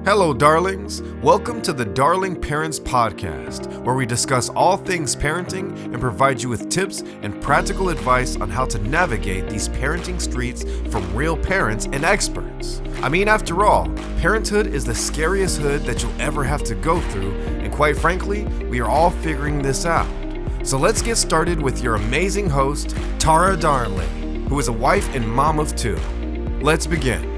Hello, darlings. Welcome to the Darlyng Parents Podcast, where we discuss all things parenting and provide you with tips and practical advice on how to navigate these parenting streets from real parents and experts. I mean, after all, parenthood is the scariest hood that you'll ever have to go through, and quite frankly, we are all figuring this out. So let's get started with your amazing host, Tara Darlyng, who is a wife and mom of two. Let's begin.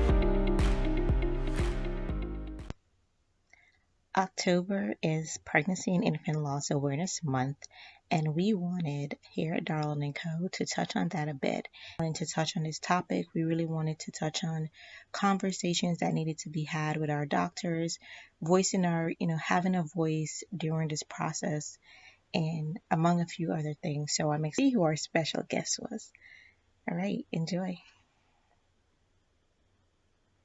October is Pregnancy and Infant Loss Awareness Month, and we wanted here at Darlyng & Co. to touch on that a bit. To touch on this topic, we really wanted to touch on conversations that needed to be had with our doctors, voicing our, having a voice during this process, and among a few other things. So I'm excited who our special guest was. All right, enjoy.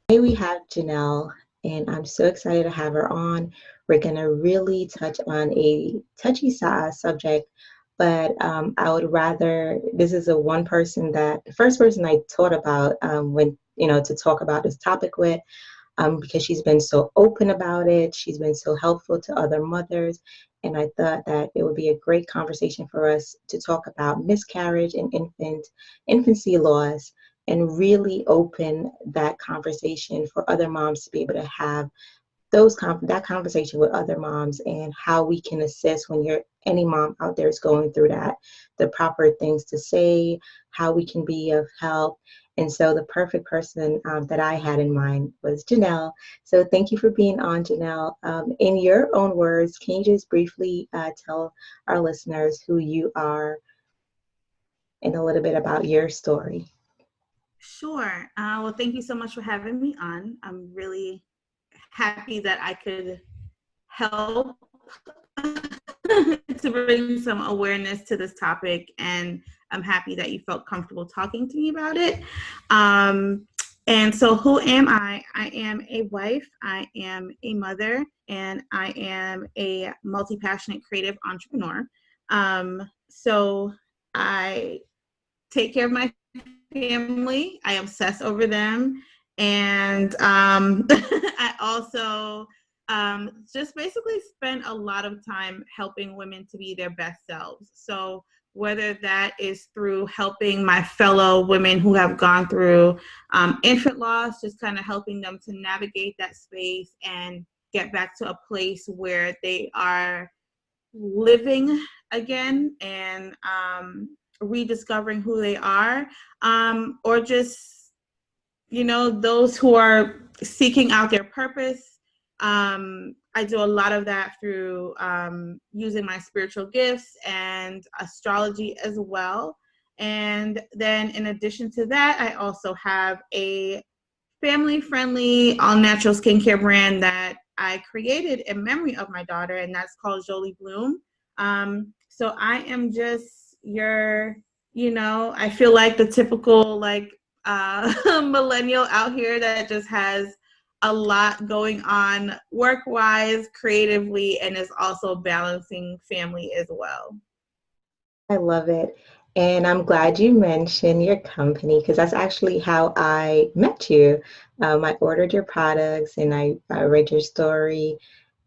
Today we have Jhéanell, and I'm so excited to have her on. We're going to really touch on a touchy subject, but I would rather, this is the first person I thought about when, to talk about this topic with, because she's been so open about it. She's been so helpful to other mothers. And I thought that it would be a great conversation for us to talk about miscarriage and infancy loss, and really open that conversation for other moms to be able to have that conversation with other moms, and how we can assist when any mom out there is going through that, the proper things to say, how we can be of help. And so the perfect person that I had in mind was Jhéanell. So thank you for being on, Jhéanell. In your own words, can you just briefly tell our listeners who you are and a little bit about your story? Sure. Well, thank you so much for having me on. I'm really happy that I could help to bring some awareness to this topic, and I'm happy that you felt comfortable talking to me about it. And so who am I? I am a wife, I am a mother, and I am a multi-passionate creative entrepreneur. So I take care of my family. I obsess over them. And I also just basically spend a lot of time helping women to be their best selves. So whether that is through helping my fellow women who have gone through infant loss, just kind of helping them to navigate that space and get back to a place where they are living again and rediscovering who they are, or just, those who are seeking out their purpose. I do a lot of that through using my spiritual gifts and astrology as well. And then in addition to that, I also have a family-friendly, all-natural skincare brand that I created in memory of my daughter, and that's called Jolie Bloom. So I am just I feel like the typical millennial out here that just has a lot going on work-wise, creatively, and is also balancing family as well. I love it. And I'm glad you mentioned your company, because that's actually how I met you. I ordered your products and I read your story.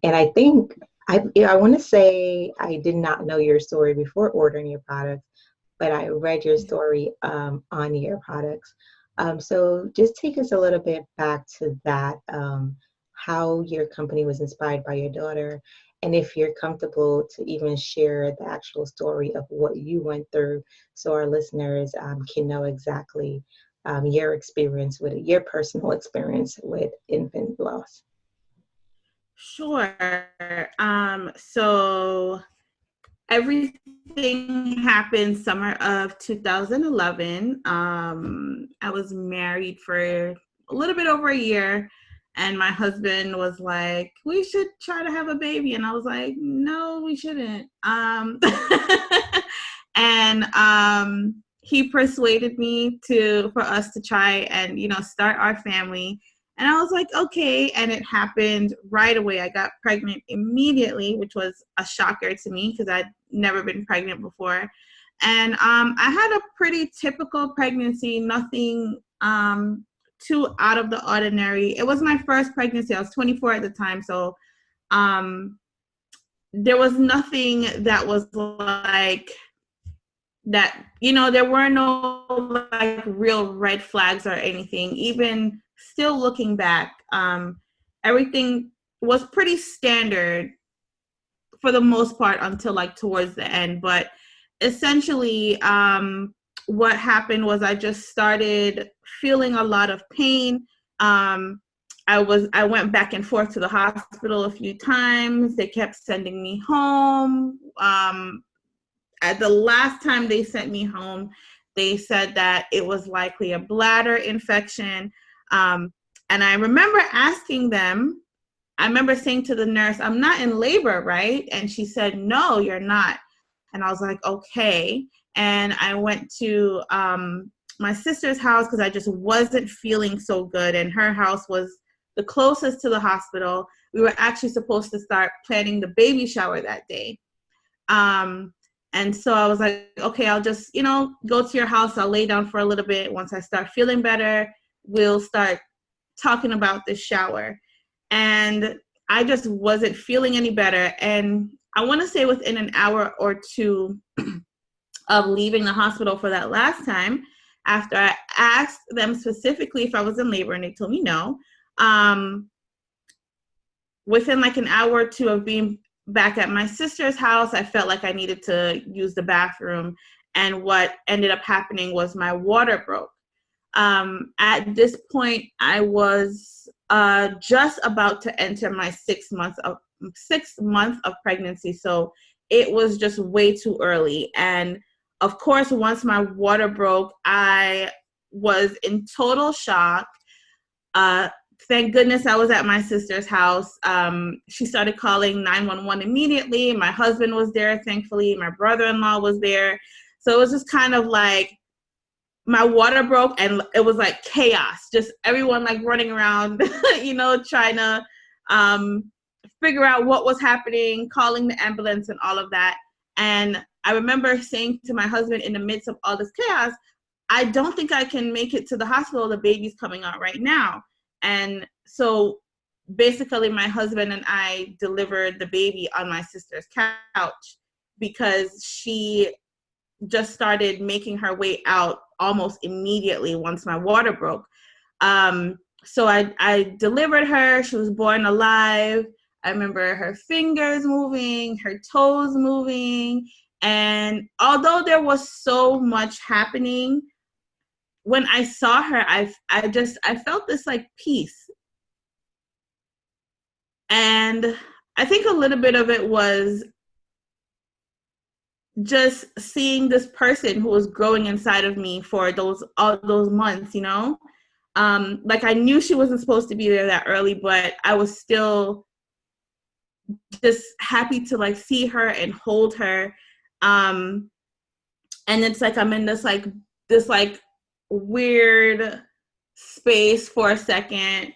And I think, I want to say I did not know your story before ordering your products, but I read your story on your products. So just take us a little bit back to that, how your company was inspired by your daughter, and if you're comfortable to even share the actual story of what you went through, so our listeners can know exactly your experience with it, your personal experience with infant loss. Sure. So everything happened summer of 2011. I was married for a little bit over a year, and my husband was like, we should try to have a baby. And I was like, no, we shouldn't. And he persuaded me for us to try and, start our family. And I was like, okay. And it happened right away. I got pregnant immediately, which was a shocker to me because I'd never been pregnant before. And I had a pretty typical pregnancy, nothing too out of the ordinary. It was my first pregnancy. I was 24 at the time. So there was nothing that was like that, there were no like real red flags or anything. Even still looking back, everything was pretty standard for the most part until like towards the end. But essentially, what happened was I just started feeling a lot of pain. I went back and forth to the hospital a few times. They kept sending me home. At the last time they sent me home, they said that it was likely a bladder infection. And I remember asking them, I remember saying to the nurse, "I'm not in labor, right?" And she said, "No, you're not." And I was like, okay. And I went to my sister's house because I just wasn't feeling so good. And her house was the closest to the hospital. We were actually supposed to start planning the baby shower that day. And so I was like, okay, I'll just, go to your house. I'll lay down for a little bit. Once I start feeling better, we'll start talking about this shower. And I just wasn't feeling any better. And I want to say within an hour or two of leaving the hospital for that last time, after I asked them specifically if I was in labor and they told me no, within like an hour or two of being back at my sister's house, I felt like I needed to use the bathroom. And what ended up happening was my water broke. At this point, I was just about to enter my 6 month of pregnancy. So it was just way too early. And of course, once my water broke, I was in total shock. Thank goodness I was at my sister's house. She started calling 911 immediately. My husband was there, thankfully. My brother-in-law was there. So it was just kind of like my water broke and it was like chaos. Just everyone like running around, trying to figure out what was happening, calling the ambulance and all of that. And I remember saying to my husband in the midst of all this chaos, I don't think I can make it to the hospital. The baby's coming out right now. And so basically my husband and I delivered the baby on my sister's couch because she just started making her way out almost immediately once my water broke. So I delivered her. She was born alive. I remember her fingers moving, her toes moving. And although there was so much happening, when I saw her, I felt this like peace. And I think a little bit of it was just seeing this person who was growing inside of me for all those months, like I knew she wasn't supposed to be there that early, but I was still just happy to like see her and hold her. And it's like I'm in this weird space for a second.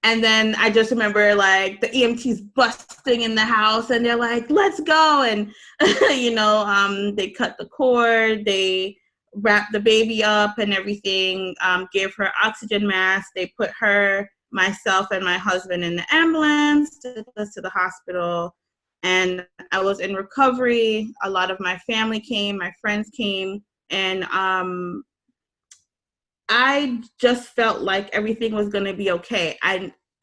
And then I just remember like the EMTs busting in the house and they're like, "Let's go." And, they cut the cord, they wrapped the baby up and everything, gave her oxygen mask. They put her, myself, and my husband in the ambulance, took us to the hospital. And I was in recovery. A lot of my family came, my friends came, and I just felt like everything was going to be okay.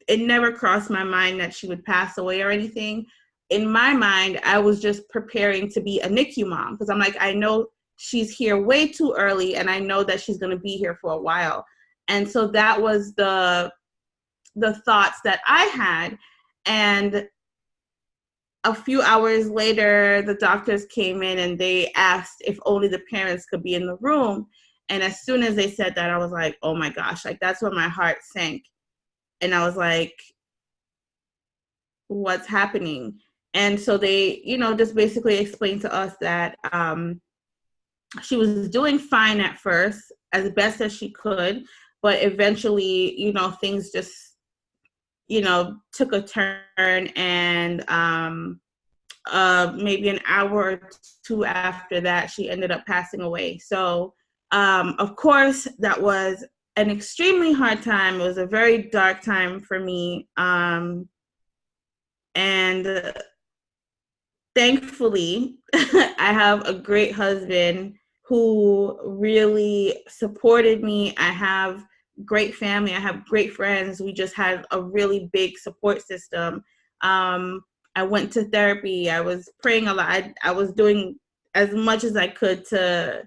It never crossed my mind that she would pass away or anything. In my mind, I was just preparing to be a NICU mom because I'm like, I know she's here way too early and I know that she's going to be here for a while. And so that was the thoughts that I had. And a few hours later, the doctors came in and they asked if only the parents could be in the room. And as soon as they said that, I was like, oh my gosh, like that's when my heart sank. And I was like, what's happening? And so they, just basically explained to us that she was doing fine at first, as best as she could. But eventually, things just, took a turn. And maybe an hour or two after that, she ended up passing away. So of course, that was an extremely hard time. It was a very dark time for me. And thankfully, I have a great husband who really supported me. I have great family. I have great friends. We just had a really big support system. I went to therapy. I was praying a lot. I was doing as much as I could to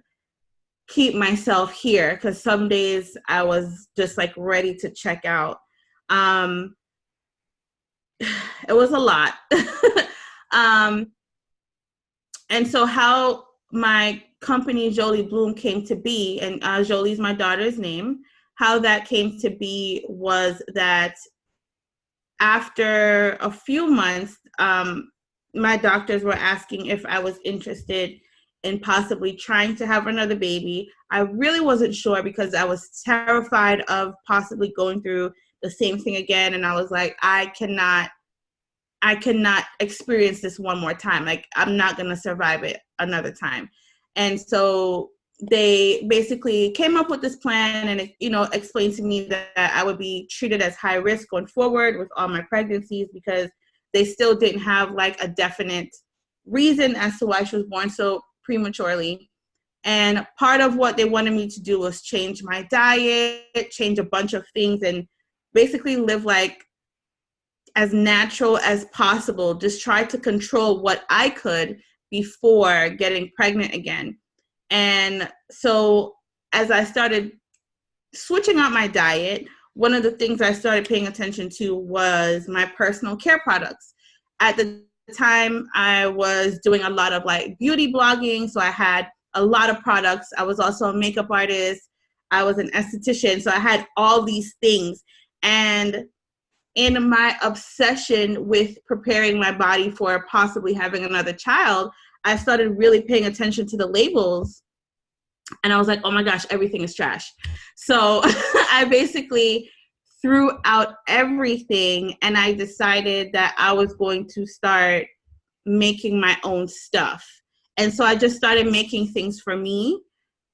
keep myself here, because some days I was just like ready to check out. It was a lot. And so how my company Jolie Bloom came to be, and Jolie's my daughter's name, how that came to be was that after a few months, my doctors were asking if I was interested in possibly trying to have another baby. I really wasn't sure because I was terrified of possibly going through the same thing again. And I was like, I cannot experience this one more time. Like, I'm not going to survive it another time. And so they basically came up with this plan and, explained to me that I would be treated as high risk going forward with all my pregnancies, because they still didn't have like a definite reason as to why she was born so prematurely. And part of what they wanted me to do was change my diet, change a bunch of things, and basically live like as natural as possible, just try to control what I could before getting pregnant again. And so as I started switching out my diet, one of the things I started paying attention to was my personal care products. At the time, I was doing a lot of like beauty blogging, so I had a lot of products. I was also a makeup artist. I was an esthetician, so I had all these things. And in my obsession with preparing my body for possibly having another child, I started really paying attention to the labels. And I was like, oh my gosh, everything is trash. So I basically threw out everything, and I decided that I was going to start making my own stuff. And so I just started making things for me,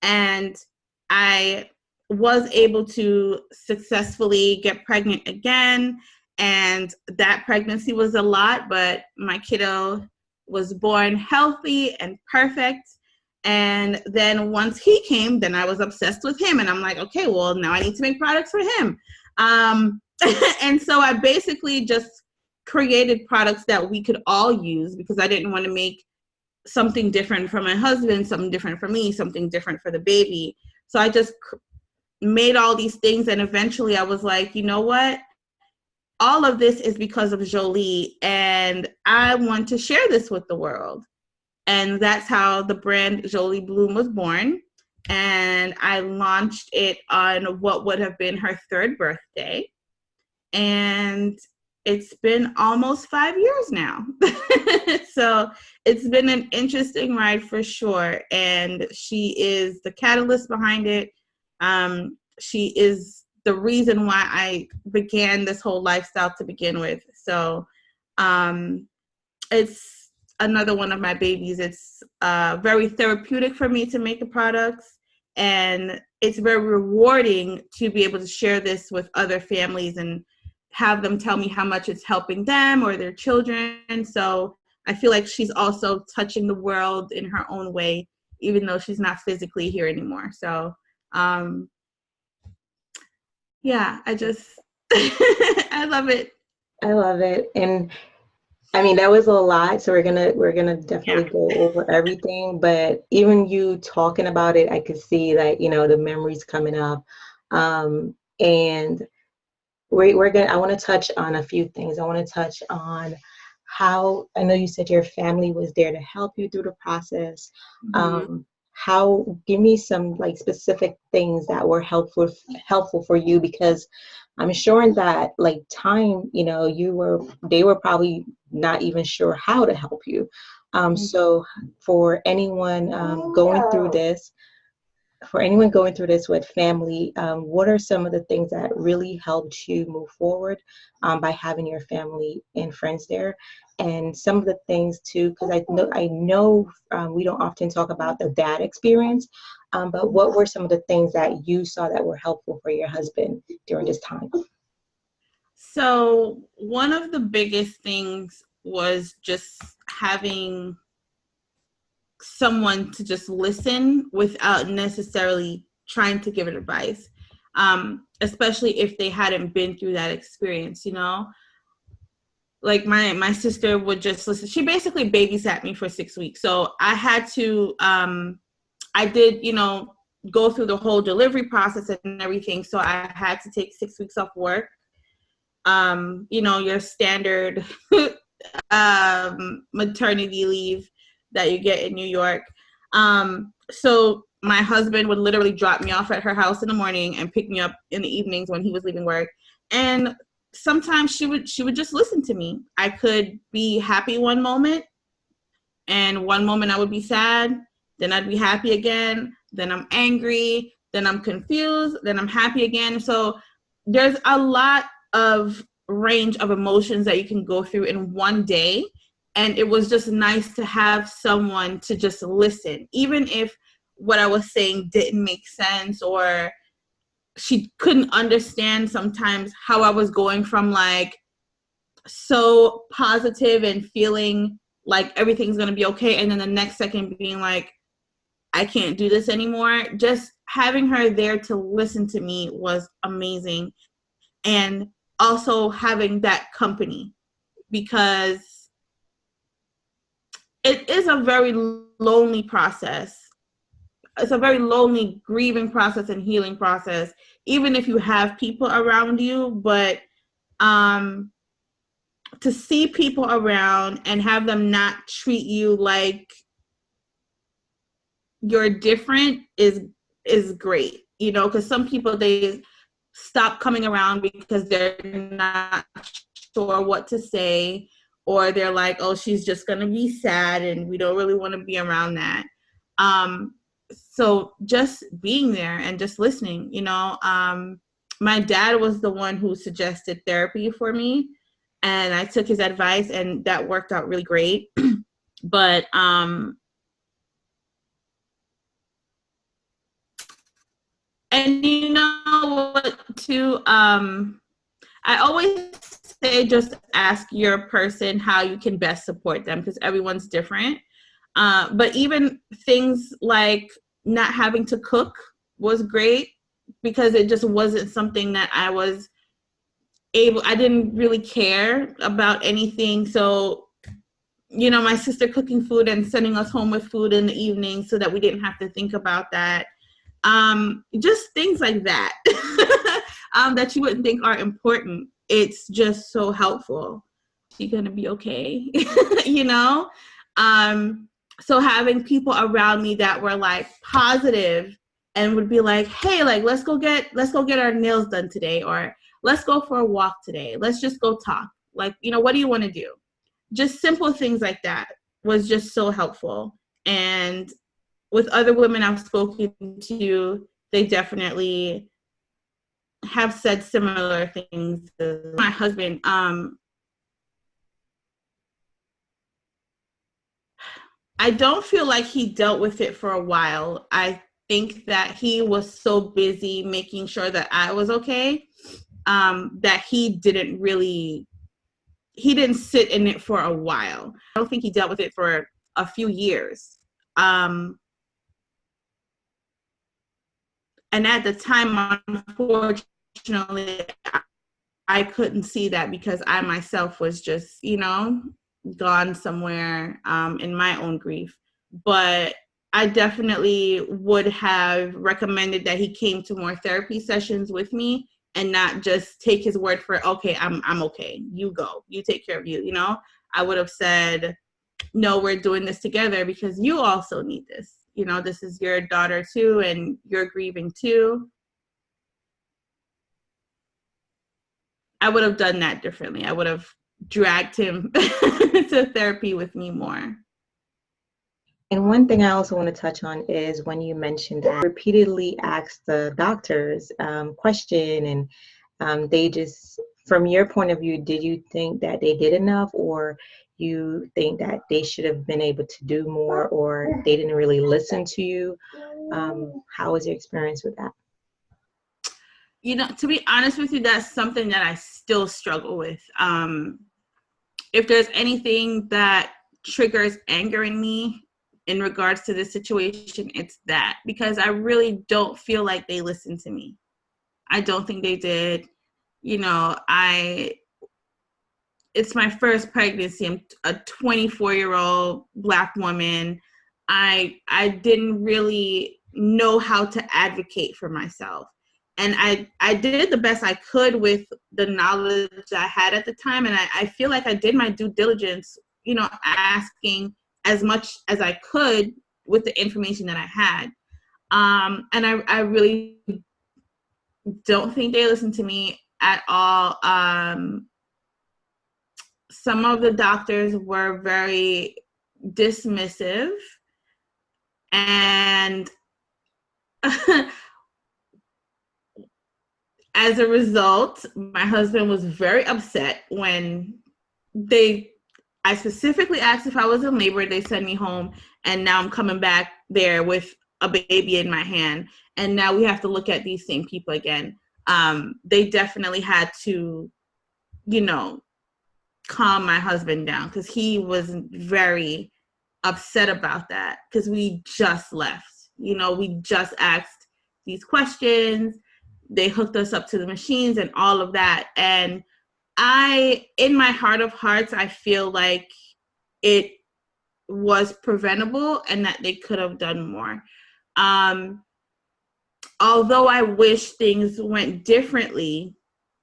and I was able to successfully get pregnant again. And that pregnancy was a lot, but my kiddo was born healthy and perfect. And then once he came, then I was obsessed with him. And I'm like, okay, well, now I need to make products for him. And so I basically just created products that we could all use, because I didn't want to make something different for my husband, something different for me, something different for the baby. So I just made all these things. And eventually I was like, you know what? All of this is because of Jolie, and I want to share this with the world. And that's how the brand Jolie Bloom was born. And I launched it on what would have been her 3rd birthday. And it's been almost 5 years now. So it's been an interesting ride for sure. And she is the catalyst behind it. She is the reason why I began this whole lifestyle to begin with. So it's another one of my babies. It's very therapeutic for me to make the products, and it's very rewarding to be able to share this with other families and have them tell me how much it's helping them or their children. So I feel like she's also touching the world in her own way, even though she's not physically here anymore. So yeah, I just I love it. I love it. And I mean, that was a lot, so we're gonna definitely go over everything. But even you talking about it, I could see that, the memories coming up. And I want to touch on a few things. I want to touch on how, I know you said your family was there to help you through the process. Give me some like specific things that were helpful for you, because I'm sure that like time, they were probably not even sure how to help you. So for anyone going through this, with family, what are some of the things that really helped you move forward by having your family and friends there? And some of the things too, because I know we don't often talk about the dad experience, But what were some of the things that you saw that were helpful for your husband during this time? So one of the biggest things was just having someone to just listen without necessarily trying to give advice, especially if they hadn't been through that experience, Like my sister would just listen. She basically babysat me for 6 weeks. So I had to, I did, go through the whole delivery process and everything. So I had to take 6 weeks off work. Your standard maternity leave that you get in New York. So my husband would literally drop me off at her house in the morning and pick me up in the evenings when he was leaving work. And sometimes she would just listen to me. I could be happy one moment, and one moment I would be sad, then I'd be happy again, then I'm angry, then I'm confused, then I'm happy again. So there's a lot of range of emotions that you can go through in one day. And it was just nice to have someone to just listen, even if what I was saying didn't make sense, or she couldn't understand sometimes how I was going from like so positive and feeling like everything's going to be okay, and then the next second being like, I can't do this anymore. Just having her there to listen to me was amazing. And also having that company, because it is a very lonely process. It's a very lonely grieving process and healing process, even if you have people around you. But to see people around and have them not treat you like you're different is great, because some people, they stop coming around because they're not sure what to say, or they're like, oh, she's just gonna be sad, and we don't really want to be around that. So just being there and just listening, my dad was the one who suggested therapy for me, and I took his advice, and that worked out really great. But and what too, I always say just ask your person how you can best support them, because everyone's different. But even things like not having to cook was great, because it just wasn't something that I didn't really care about anything. So, my sister cooking food and sending us home with food in the evening so that we didn't have to think about that. Just things like that, that you wouldn't think are important. It's just so helpful. She's gonna be okay, So having people around me that were like positive and would be like, hey, like, let's go get our nails done today, or let's go for a walk today. Let's just go talk. Like, what do you want to do? Just simple things like that was just so helpful. And with other women I've spoken to, they definitely have said similar things. My husband, I don't feel like he dealt with it for a while. I think that he was so busy making sure that I was okay, that he didn't sit in it for a while. I don't think he dealt with it for a few years. And at the time, unfortunately, I couldn't see that, because I myself was just, gone somewhere in my own grief. But I definitely would have recommended that he came to more therapy sessions with me, and not just take his word for, okay, I'm okay. You go, you take care of you, I would have said, no, we're doing this together, because you also need this. This is your daughter too, and you're grieving too. I would have done that differently. I would have dragged him to therapy with me more. And one thing I also want to touch on is when you mentioned that repeatedly asked the doctors question, and they just, from your point of view, did you think that they did enough, or you think that they should have been able to do more, or they didn't really listen to you? How was your experience with that? You know, to be honest with you, that's something that I still struggle with. If there's anything that triggers anger in me in regards to this situation, it's that, because I really don't feel like they listened to me. I don't think they did. You know, it's my first pregnancy. I'm a 24-year-old Black woman. I didn't really know how to advocate for myself. And I did the best I could with the knowledge I had at the time. And I feel like I did my due diligence, you know, asking as much as I could with the information that I had. And I really don't think they listened to me at all. Some of the doctors were very dismissive, and as a result, my husband was very upset when I specifically asked if I was in labor. They sent me home, and now I'm coming back there with a baby in my hand, and now we have to look at these same people again. They definitely had to, you know, calm my husband down, because he was very upset about that, because we just left. You know, we just asked these questions. They hooked us up to the machines and all of that. And in my heart of hearts, I feel like it was preventable and that they could have done more. Although I wish things went differently,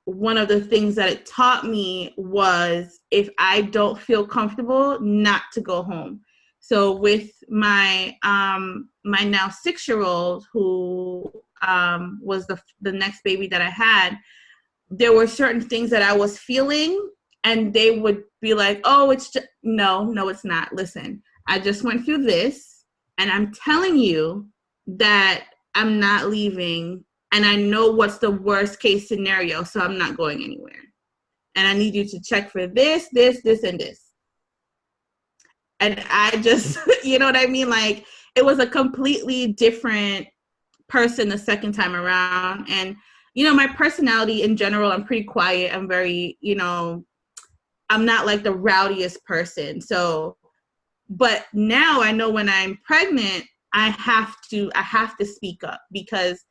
one of the things that it taught me was, if I don't feel comfortable, not to go home. So with my my now 6-year-old, who was the next baby that I had, there were certain things that I was feeling, and they would be like, oh, it's just, no, it's not. Listen, I just went through this, and I'm telling you that I'm not leaving, and I know what's the worst case scenario, so I'm not going anywhere. And I need you to check for this, and this. And I just, you know what I mean? Like, it was a completely different person the second time around. And, you know, my personality in general, I'm pretty quiet. I'm very, you know, I'm not like the rowdiest person. So, but now I know when I'm pregnant, I have to speak up, because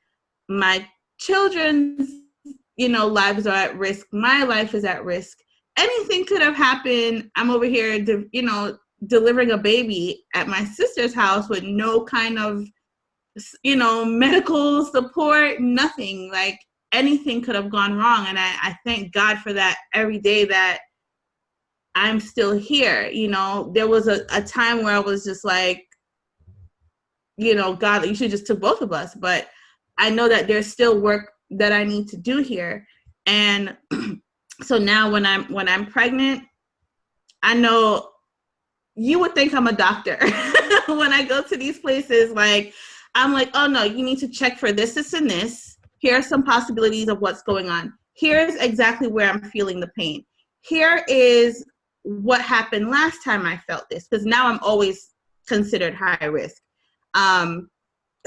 my children's, you know, lives are at risk. My life is at risk. Anything could have happened. I'm over here, you know, delivering a baby at my sister's house with no kind of, you know, medical support, nothing. Like, anything could have gone wrong. And I thank God for that every day that I'm still here. You know, there was a time where I was just like, you know, God, you should just took both of us. But I know that there's still work that I need to do here. And so now when I'm pregnant, I know you would think I'm a doctor. When I go to these places, like, I'm like, oh no, you need to check for this, and this. Here are some possibilities of what's going on. Here's exactly where I'm feeling the pain. Here is what happened last time I felt this, because now I'm always considered high risk.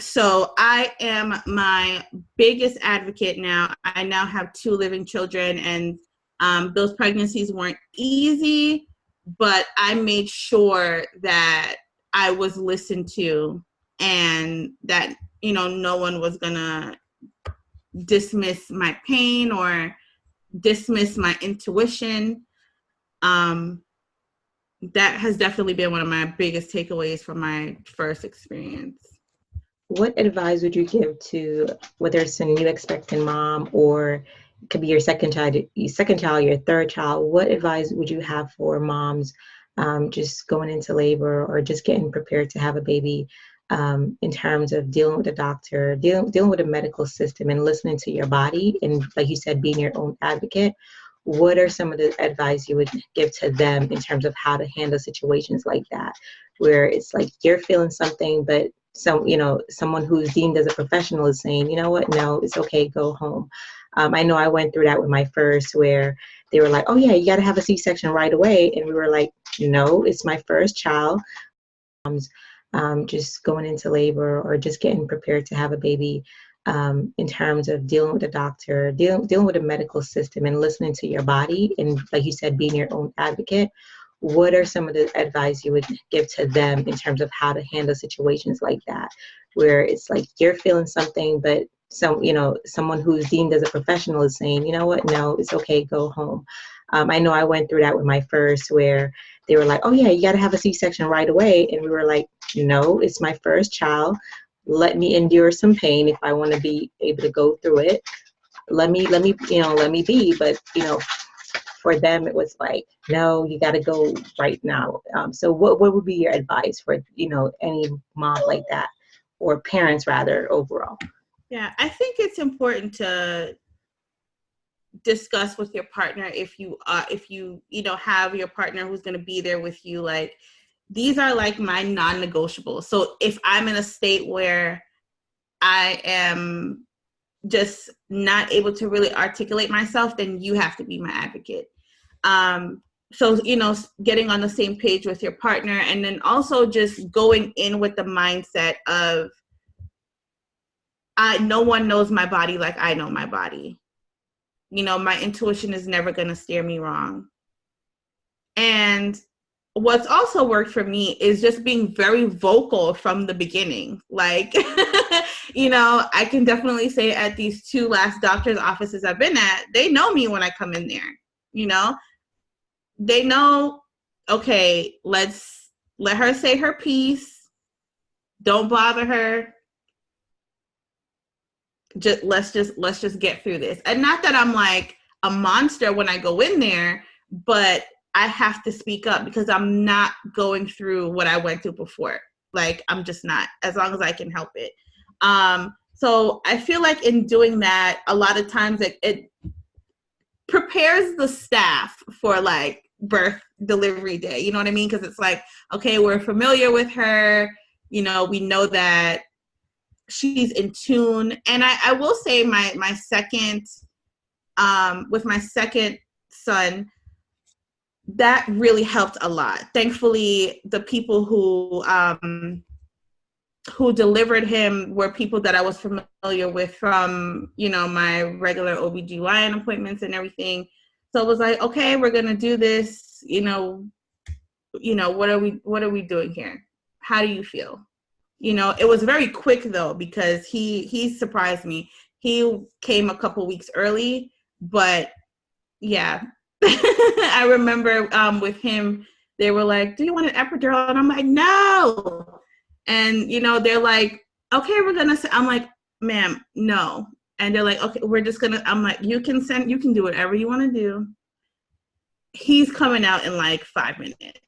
So I am my biggest advocate now. I now have 2 living children, and those pregnancies weren't easy, but I made sure that I was listened to, and that, you know, no one was gonna dismiss my pain or dismiss my intuition. That has definitely been one of my biggest takeaways from my first experience. What advice would you give to, whether it's a new expectant mom, or it could be your second child, your third child? What advice would you have for moms just going into labor or just getting prepared to have a baby, in terms of dealing with a doctor, dealing with a medical system, and listening to your body, and, like you said, being your own advocate? What are some of the advice you would give to them in terms of how to handle situations like that, where it's like you're feeling something, but someone who's deemed as a professional is saying, you know what, no, it's okay, go home. I know I went through that with my first, where they were like, oh yeah, you got to have a C-section right away. And we were like, no, it's my first child. just going into labor or just getting prepared to have a baby, in terms of dealing with the doctor, dealing with the medical system and listening to your body, and like you said, being your own advocate, what are some of the advice you would give to them in terms of how to handle situations like that, where it's like you're feeling something, but someone who's deemed as a professional is saying, you know what, no, it's okay, go home. I know I went through that with my first, where they were like, oh yeah, you got to have a C-section right away. And we were like, no, it's my first child. Let me endure some pain if I want to be able to go through it. Let me be. But, for them, it was like, no, you got to go right now. So what would be your advice for, any mom like that, or parents rather, overall? Yeah, I think it's important to discuss with your partner, if you have your partner who's going to be there with you, like, these are like my non-negotiables. So if I'm in a state where I am just not able to really articulate myself, then you have to be my advocate. So, getting on the same page with your partner, and then also just going in with the mindset of, no one knows my body like I know my body. My intuition is never going to steer me wrong. And what's also worked for me is just being very vocal from the beginning. Like, I can definitely say at these 2 last doctor's offices I've been at, they know me when I come in there. They know, okay, let's let her say her piece. Don't bother her. Let's just get through this. And not that I'm like a monster when I go in there, but I have to speak up because I'm not going through what I went through before. Like, I'm just not, as long as I can help it. So I feel like in doing that, a lot of times it prepares the staff for like birth delivery day. You know what I mean? Because it's like, okay, we're familiar with her. We know that she's in tune. And I will say my second, with my second son, that really helped a lot. Thankfully, the people who delivered him were people that I was familiar with from, my regular OBGYN appointments and everything. So it was like, okay, we're going to do this. What are we doing here? How do you feel? It was very quick though, because he surprised me. He came a couple weeks early, but yeah. I remember with him, they were like, do you want an epidural? And I'm like, no. And, they're like, okay, I'm like, ma'am, no. And they're like, okay, I'm like, you can do whatever you want to do. He's coming out in like 5 minutes.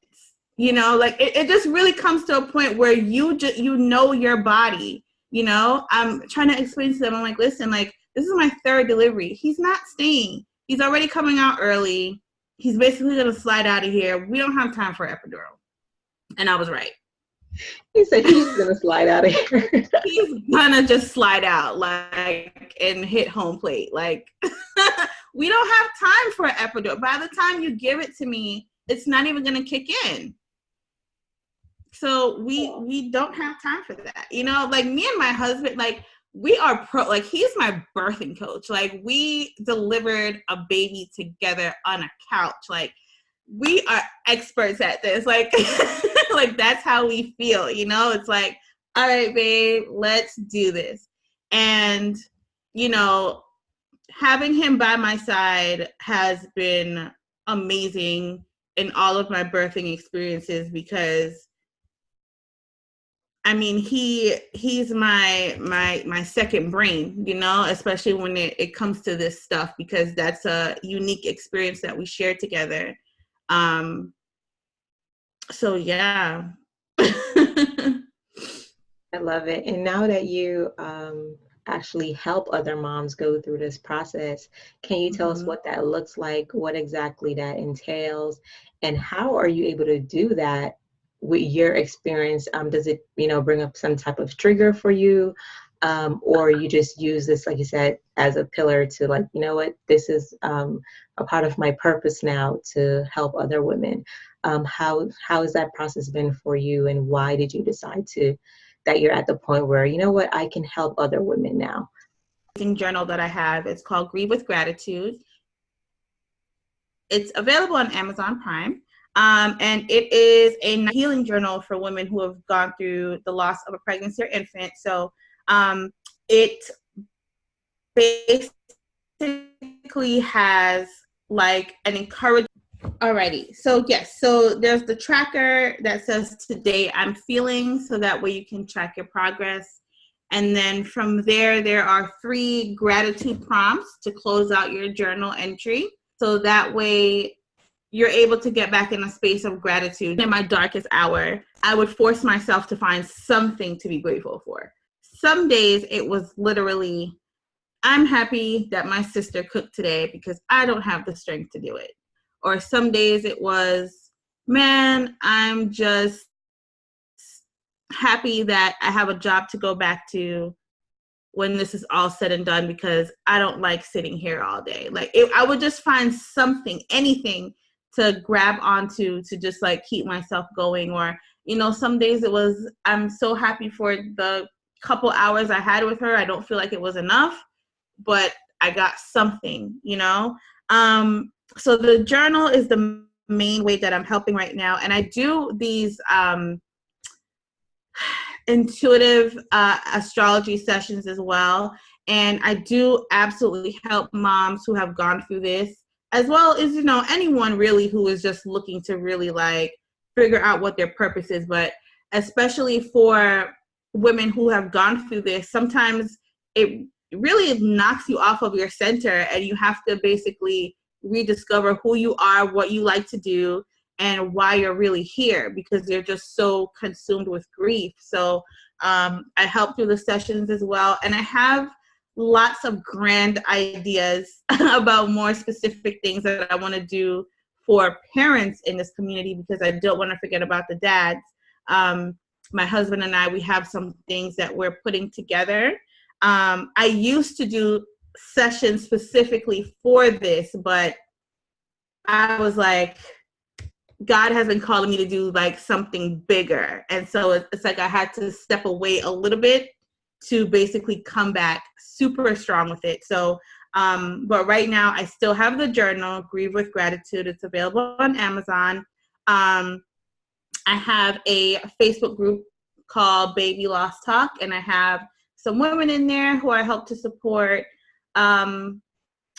Like it just really comes to a point where you know your body. I'm trying to explain to them, I'm like, listen, like, this is my 3rd delivery. He's not staying. He's already coming out early. He's basically going to slide out of here. We don't have time for epidural. And I was right. He said he's going to slide out of here. He's going to just slide out, like, and hit home plate. Like, we don't have time for an epidural. By the time you give it to me, it's not even going to kick in. So we don't have time for that. Like, me and my husband, like, we are like, he's my birthing coach. Like, we delivered a baby together on a couch. Like, we are experts at this. Like, like, that's how we feel, it's like, all right, babe, let's do this. And, having him by my side has been amazing in all of my birthing experiences, because I mean, he's my second brain, especially when it comes to this stuff, because that's a unique experience that we share together. So yeah. I love it. And now that you actually help other moms go through this process, can you tell us what that looks like, what exactly that entails, and how are you able to do that with your experience? Does it, bring up some type of trigger for you? or you just use this, like you said, as a pillar to like, you know what, this is a part of my purpose now to help other women. How has that process been for you, and why did you decide that you're at the point where, you know what, I can help other women now? Journal that I have, it's called Grieve with Gratitude. It's available on Amazon Prime. And it is a healing journal for women who have gone through the loss of a pregnancy or infant. So it basically has like an encouragement. Alrighty, so yes, so there's the tracker that says today I'm feeling, so that way you can track your progress. And then from there are 3 gratitude prompts to close out your journal entry. So that way you're able to get back in a space of gratitude. In my darkest hour, I would force myself to find something to be grateful for. Some days it was literally, I'm happy that my sister cooked today because I don't have the strength to do it. Or some days it was, man, I'm just happy that I have a job to go back to when this is all said and done, because I don't like sitting here all day. Like I would just find something, anything to grab onto to just like keep myself going. Or, you know, some days it was, I'm so happy for the couple hours I had with her. I don't feel like it was enough, but I got something, you know? So the journal is the main way that I'm helping right now. And I do these intuitive astrology sessions as well. And I do absolutely help moms who have gone through this, as well as, you know, anyone really who is just looking to really like figure out what their purpose is. But especially for women who have gone through this, sometimes it really knocks you off of your center, and you have to basically rediscover who you are, what you like to do, and why you're really here, because you're just so consumed with grief. So I help through the sessions as well. And I have lots of grand ideas about more specific things that I want to do for parents in this community, because I don't want to forget about the dads. My husband and I, we have some things that we're putting together. I used to do sessions specifically for this, but I was like, God has been calling me to do like something bigger. And so it's like I had to step away a little bit to basically come back super strong with it. So, but right now I still have the journal, Grieve with Gratitude. It's available on Amazon. I have a Facebook group called Baby Loss Talk, and I have some women in there who I help to support.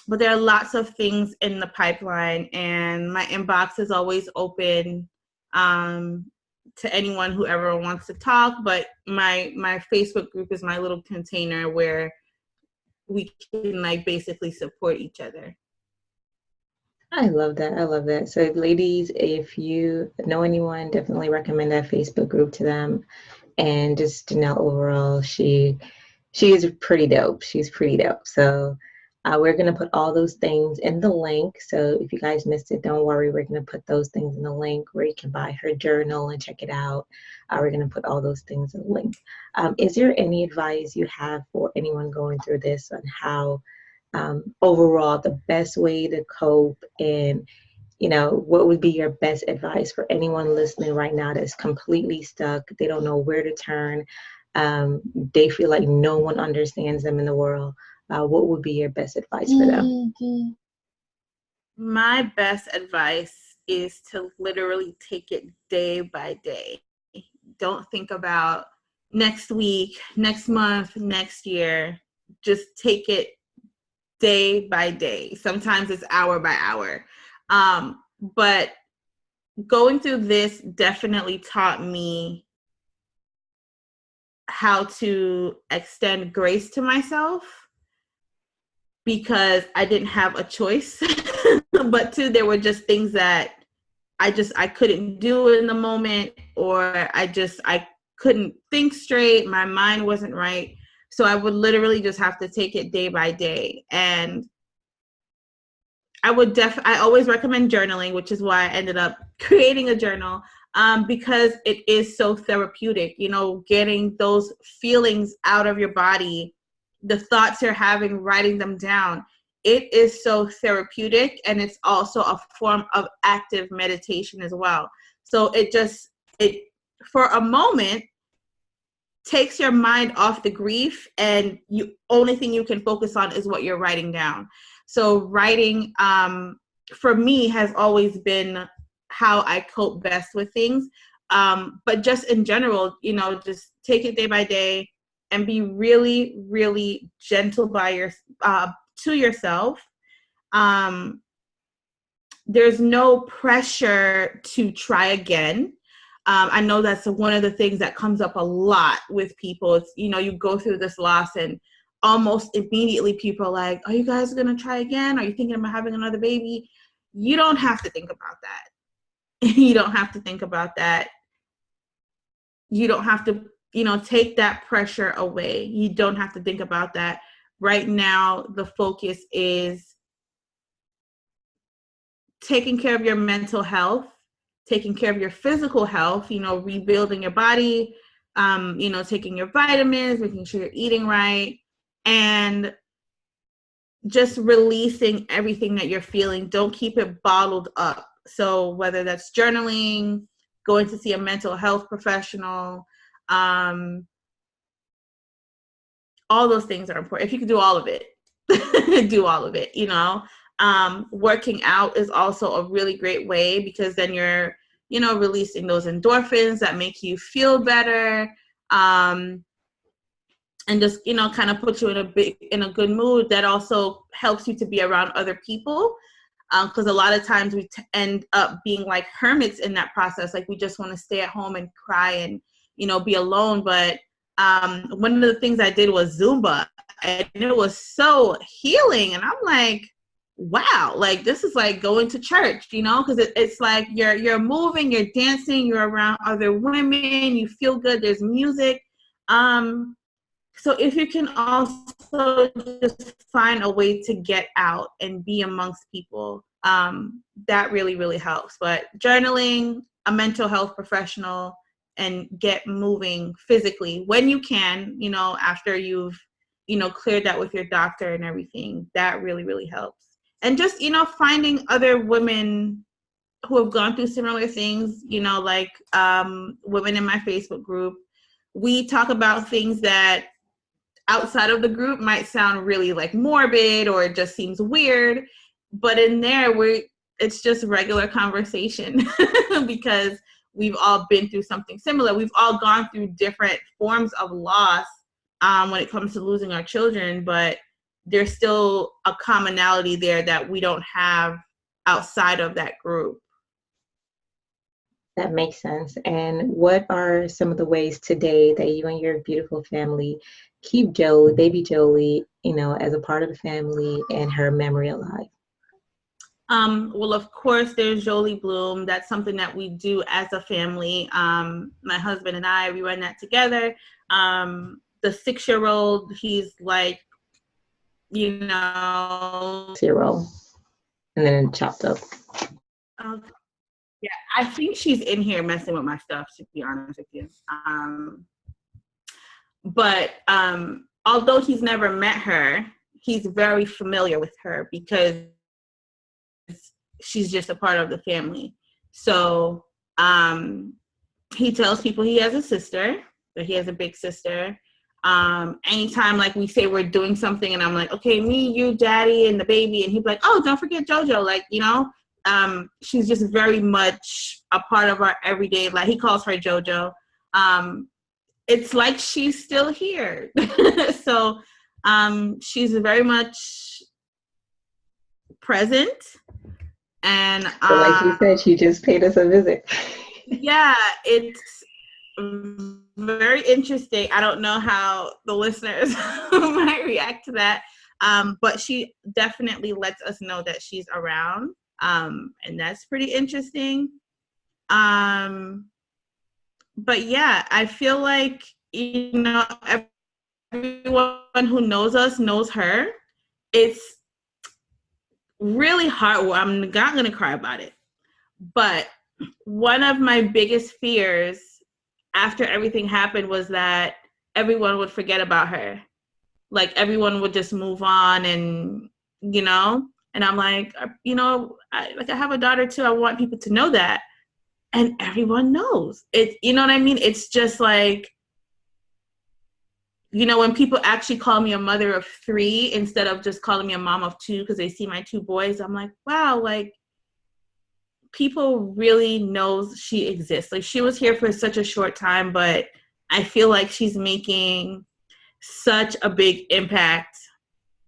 But there are lots of things in the pipeline, and my inbox is always open to anyone who ever wants to talk. But my Facebook group is my little container where we can like basically support each other. I love that. I love that. So ladies, if you know anyone, definitely recommend that Facebook group to them. And just Jhéanell overall, she is pretty dope. She's pretty dope. So we're going to put all those things in the link. So if you guys missed it, don't worry. We're going to put those things in the link where you can buy her journal and check it out. We're going to put all those things in the link. Is there any advice you have for anyone going through this on how overall the best way to cope, and you know, what would be your best advice for anyone listening right now that's completely stuck? They don't know where to turn. They feel like no one understands them in the world. What would be your best advice for them? My best advice is to literally take it day by day. Don't think about next week, next month, next year. Just take it day by day. Sometimes it's hour by hour. But going through this definitely taught me how to extend grace to myself, because I didn't have a choice. But two, there were just things that I couldn't do in the moment, or I couldn't think straight. My mind wasn't right. So I would literally just have to take it day by day. And I always recommend journaling, which is why I ended up creating a journal. because it is so therapeutic, you know, getting those feelings out of your body, the thoughts you're having, writing them down. It is so therapeutic, and it's also a form of active meditation as well. So it for a moment takes your mind off the grief, and you only thing you can focus on is what you're writing down. So writing for me has always been how I cope best with things. But just in general, you know, just take it day by day and be really, really gentle to yourself. There's no pressure to try again. I know that's one of the things that comes up a lot with people. It's, you know, you go through this loss and almost immediately people are like, are you guys going to try again? Are you thinking about having another baby? You don't have to think about that. You don't have to think about that. You don't have to, you know, take that pressure away. You don't have to think about that. Right now, the focus is taking care of your mental health, taking care of your physical health, you know, rebuilding your body, you know, taking your vitamins, making sure you're eating right, and just releasing everything that you're feeling. Don't keep it bottled up. So whether that's journaling, going to see a mental health professional, all those things are important. If you can do all of it, do all of it, you know. Working out is also a really great way, because then you're, you know, releasing those endorphins that make you feel better, and just, you know, kind of put you in a good mood. That also helps you to be around other people, because a lot of times we end up being like hermits in that process. Like, we just want to stay at home and cry and, you know, be alone. But one of the things I did was Zumba, and it was so healing. And I'm like, wow, like this is like going to church, you know, because it's like you're moving, you're dancing, you're around other women, you feel good, there's music. So if you can also just find a way to get out and be amongst people, that really, really helps. But journaling, a mental health professional, and get moving physically when you can, you know, after you've, you know, cleared that with your doctor and everything, that really, really helps. And just, you know, finding other women who have gone through similar things, you know, like women in my Facebook group. We talk about things that outside of the group might sound really like morbid or it just seems weird, but in there it's just regular conversation because we've all been through something similar. We've all gone through different forms of loss when it comes to losing our children, but there's still a commonality there that we don't have outside of that group. That makes sense. And what are some of the ways today that you and your beautiful family keep baby Jolie, you know, as a part of the family and her memory alive? Well, of course, there's Jolie Bloom. That's something that we do as a family. My husband and I, we run that together. The 6-year-old, he's like, you know, 0, and then chopped up. Yeah, I think she's in here messing with my stuff, to be honest with you. But although he's never met her, he's very familiar with her because she's just a part of the family. So he tells people he has a sister, that he has a big sister. Anytime like we say we're doing something and I'm like, okay, me, you, daddy, and the baby, and he's like, oh, don't forget JoJo, like, you know. She's just very much a part of our everyday life. He calls her JoJo. It's like she's still here. So she's very much present. And so like you said, she just paid us a visit. Yeah, it's very interesting. I don't know how the listeners might react to that. But she definitely lets us know that she's around. And that's pretty interesting. But yeah, I feel like, you know, everyone who knows us knows her. It's really hard. Well, I'm not going to cry about it, but one of my biggest fears after everything happened was that everyone would forget about her. Like everyone would just move on and, and I'm like, I have a daughter too. I want people to know that. And everyone knows it. You know what I mean? It's just like, when people actually call me a mother of 3 instead of just calling me a mom of 2 because they see my 2 boys, I'm like, wow, like people really knows she exists. Like she was here for such a short time, but I feel like she's making such a big impact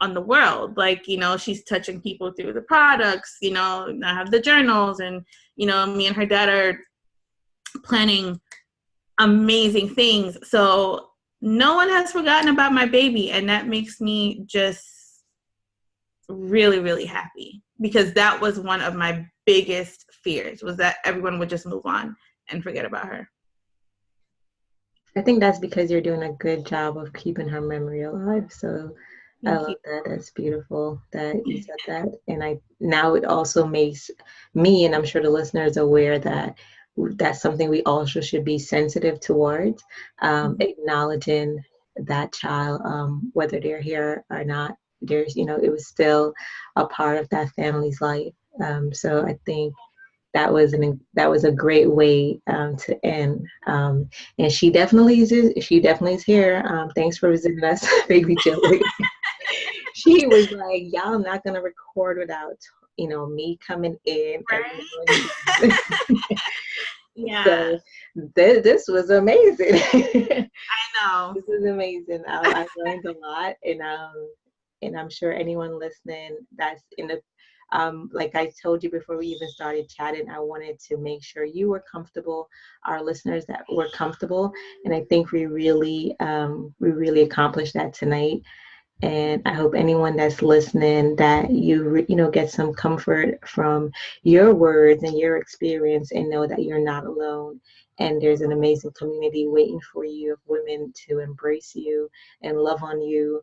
on the world. Like, she's touching people through the products, I have the journals and, me and her dad are planning amazing things. So no one has forgotten about my baby. And that makes me just really, really happy because that was one of my biggest fears was that everyone would just move on and forget about her. I think that's because you're doing a good job of keeping her memory alive. So I love that. That's beautiful that you said that. And now it also makes me, and I'm sure the listeners, aware that that's something we also should be sensitive towards, acknowledging that child, whether they're here or not. There's, it was still a part of that family's life. So I think that was a great way to end. And she definitely is here. Thanks for visiting us, baby Joey. She was like, y'all not gonna record without me coming in. Right? Yeah. So this was amazing. I know. This is amazing. I learned a lot, and I'm sure anyone listening that's in the like I told you before we even started chatting, I wanted to make sure you were comfortable, our listeners that were comfortable, and I think we really accomplished that tonight. And I hope anyone that's listening that you get some comfort from your words and your experience and know that you're not alone. And there's an amazing community waiting for you of women to embrace you and love on you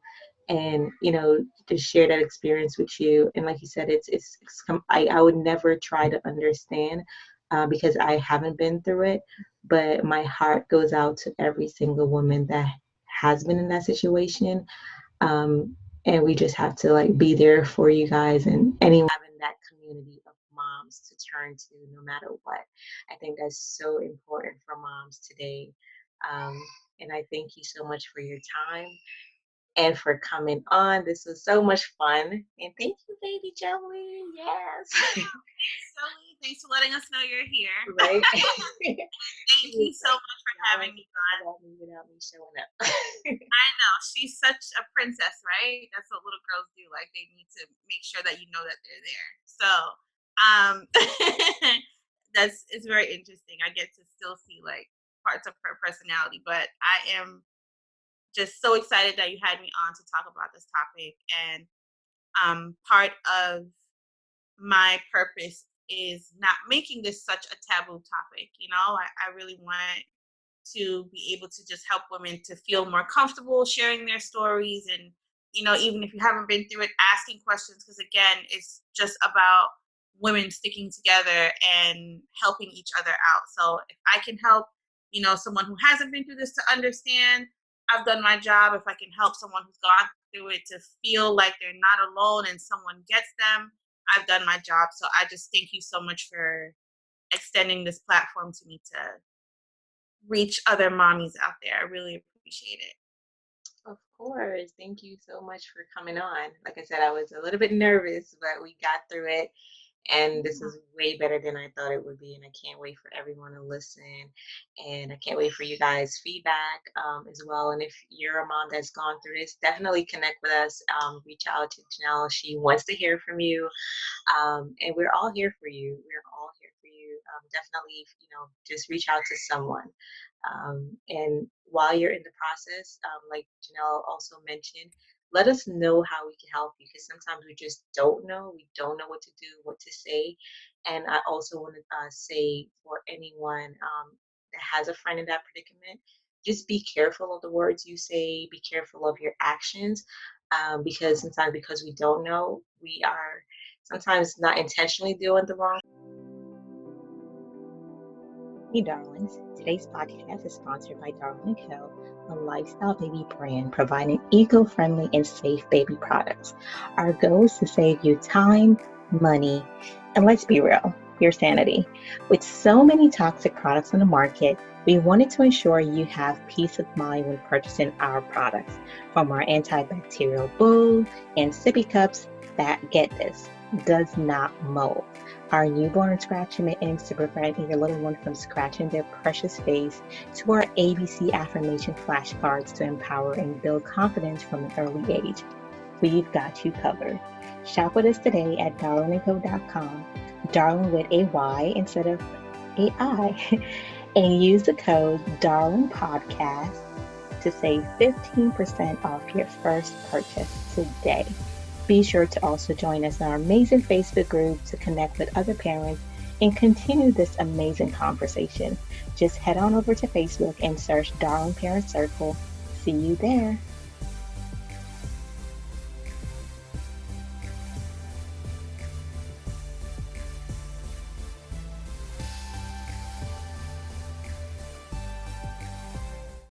and, to share that experience with you. And like you said, I would never try to understand because I haven't been through it, but my heart goes out to every single woman that has been in that situation. And we just have to be there for you guys and anyone having that community of moms to turn to no matter what. I think that's so important for moms today. And I thank you so much for your time and for coming on. This was so much fun. And thank you, baby Joey. Yes. Thanks, Zoe. Thanks for letting us know you're here. Right. Thank you so much for having me on. Without me showing up. I know. She's such a princess, right? That's what little girls do. Like they need to make sure that you know that they're there. So it's very interesting. I get to still see like parts of her personality, but I am just so excited that you had me on to talk about this topic. And part of my purpose is not making this such a taboo topic. I really want to be able to just help women to feel more comfortable sharing their stories. And, even if you haven't been through it, asking questions, because again, it's just about women sticking together and helping each other out. So if I can help, someone who hasn't been through this to understand, I've done my job. If I can help someone who's gone through it to feel like they're not alone and someone gets them, I've done my job. So I just thank you so much for extending this platform to me to reach other mommies out there. I really appreciate it. Of course. Thank you so much for coming on. Like I said, I was a little bit nervous, but we got through it. And this is way better than I thought it would be. And I can't wait for everyone to listen. And I can't wait for you guys' feedback as well. And if you're a mom that's gone through this, definitely connect with us. Reach out to Jhéanell. She wants to hear from you. And we're all here for you. We're all here for you. Definitely, just reach out to someone. And while you're in the process, like Jhéanell also mentioned, let us know how we can help you because sometimes we just don't know. We don't know what to do, what to say. And I also want to say for anyone that has a friend in that predicament, just be careful of the words you say, be careful of your actions because sometimes because we don't know, we are sometimes not intentionally doing the wrong Hey darlings, today's podcast is sponsored by Darlyng Co., a lifestyle baby brand providing eco-friendly and safe baby products. Our goal is to save you time, money, and let's be real, your sanity. With so many toxic products on the market, we wanted to ensure you have peace of mind when purchasing our products, from our antibacterial bowl and sippy cups that, get this, does not mold. Our newborn scratch mittens to prevent your little one from scratching their precious face, to our ABC affirmation flashcards to empower and build confidence from an early age. We've got you covered. Shop with us today at darlingandco.com, Darlyng with a Y instead of a I, and use the code DarlingPodcast to save 15% off your first purchase today. Be sure to also join us in our amazing Facebook group to connect with other parents and continue this amazing conversation. Just head on over to Facebook and search Darlyng Parent Circle. See you there.